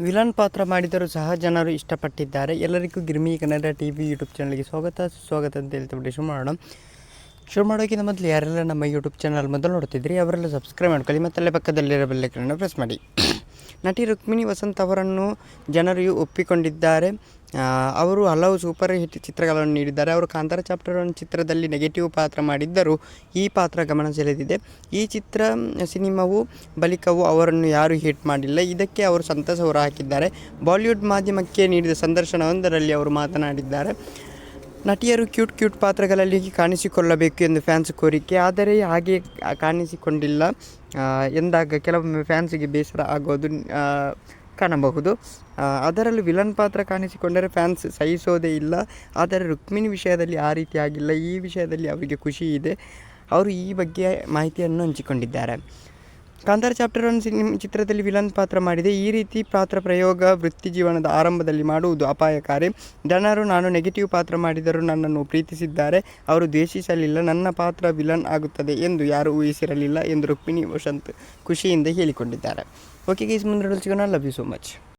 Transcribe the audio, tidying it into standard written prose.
Villain ಪಾತ್ರ ಮಾಡಿದರೂ ಸಹ ಜನರು ಇಷ್ಟಪಟ್ಟಿದ್ದಾರೆ. ಎಲ್ಲರಿಗೂ ಗಿರ್ಮಿ ಕನ್ನಡ ಟಿವಿ ಯೂಟ್ಯೂಬ್ ಚಾನಲ್ಗೆ ಸ್ವಾಗತ ಅಂತ ಹೇಳ್ತಿಬಿಟ್ಟು ಶುರು ಮಾಡೋಕ್ಕಿಂತ ಮೊದಲು ಯಾರೆಲ್ಲ ನಮ್ಮ ಯೂಟ್ಯೂಬ್ ಚಾನಲ್ ಮೊದಲು ನೋಡ್ತಿದ್ರಿ ಅವರೆಲ್ಲ ಸಬ್ಸ್ಕ್ರೈಬ್ ಮಾಡ್ಕೊಳ್ಳಿ ಮತ್ತು ಅಲ್ಲೇ ಪಕ್ಕದಲ್ಲಿರೋ ಬೆಲ್ಲೈಕನ್ನ ಪ್ರೆಸ್ ಮಾಡಿ. ನಟಿ ರುಕ್ಮಿಣಿ ವಸಂತ್ ಅವರನ್ನು ಜನರು ಒಪ್ಪಿಕೊಂಡಿದ್ದಾರೆ. ಅವರು ಹಲವು ಸೂಪರ್ ಹಿಟ್ ಚಿತ್ರಗಳನ್ನು ನೀಡಿದ್ದಾರೆ. ಅವರು ಕಾಂತಾರ ಚಾಪ್ಟರ್ 1 ಚಿತ್ರದಲ್ಲಿ ನೆಗೆಟಿವ್ ಪಾತ್ರ ಮಾಡಿದ್ದರೂ ಈ ಪಾತ್ರ ಗಮನ ಸೆಳೆದಿದೆ. ಈ ಸಿನಿಮಾವು ಬಳಿಕವೂ ಅವರನ್ನು ಯಾರೂ ಹಿಟ್ ಮಾಡಿಲ್ಲ. ಇದಕ್ಕೆ ಅವರು ಸಂತಸ ಹೊರಹಾಕಿದ್ದಾರೆ. ಬಾಲಿವುಡ್ ಮಾಧ್ಯಮಕ್ಕೆ ನೀಡಿದ ಸಂದರ್ಶನವೊಂದರಲ್ಲಿ ಅವರು ಮಾತನಾಡಿದ್ದಾರೆ. ನಟಿಯರು ಕ್ಯೂಟ್ ಪಾತ್ರಗಳಲ್ಲಿ ಕಾಣಿಸಿಕೊಳ್ಳಬೇಕು ಎಂದು ಫ್ಯಾನ್ಸ್ ಕೋರಿಕೆ, ಆದರೆ ಹಾಗೆ ಕಾಣಿಸಿಕೊಂಡಿಲ್ಲ ಎಂದಾಗ ಕೆಲವೊಮ್ಮೆ ಫ್ಯಾನ್ಸಿಗೆ ಬೇಸರ ಆಗೋದು ಕಾಣಬಹುದು. ಅದರಲ್ಲೂ ವಿಲನ್ ಪಾತ್ರ ಕಾಣಿಸಿಕೊಂಡರೆ ಫ್ಯಾನ್ಸ್ ಸಹಿಸೋದೇ ಇಲ್ಲ. ಆದರೆ ರುಕ್ಮಿಣಿ ವಿಷಯದಲ್ಲಿ ಆ ರೀತಿ ಆಗಿಲ್ಲ. ಈ ವಿಷಯದಲ್ಲಿ ಅವರಿಗೆ ಖುಷಿ ಇದೆ. ಅವರು ಈ ಬಗ್ಗೆ ಮಾಹಿತಿಯನ್ನು ಹಂಚಿಕೊಂಡಿದ್ದಾರೆ. ಕಾಂತಾರ ಚಾಪ್ಟರ್ 1 ಚಿತ್ರದಲ್ಲಿ ವಿಲನ್ ಪಾತ್ರ ಮಾಡಿದೆ. ಈ ರೀತಿ ಪಾತ್ರ ಪ್ರಯೋಗ ವೃತ್ತಿ ಜೀವನದ ಆರಂಭದಲ್ಲಿ ಮಾಡುವುದು ಅಪಾಯಕಾರಿ. ಜನರು ನಾನು ನೆಗೆಟಿವ್ ಪಾತ್ರ ಮಾಡಿದರೂ ನನ್ನನ್ನು ಪ್ರೀತಿಸಿದ್ದಾರೆ. ಅವರು ದ್ವೇಷಿಸಲಿಲ್ಲ. ನನ್ನ ಪಾತ್ರ ವಿಲನ್ ಆಗುತ್ತದೆ ಎಂದು ಯಾರೂ ಊಹಿಸಿರಲಿಲ್ಲ ಎಂದು ರುಕ್ಮಿಣಿ ವಸಂತ್ ಖುಷಿಯಿಂದ ಹೇಳಿಕೊಂಡಿದ್ದಾರೆ. ಓಕೆ ಗೈಸ್, ಮುಂದೆ ಸಿಗೋಣ. Love you so much.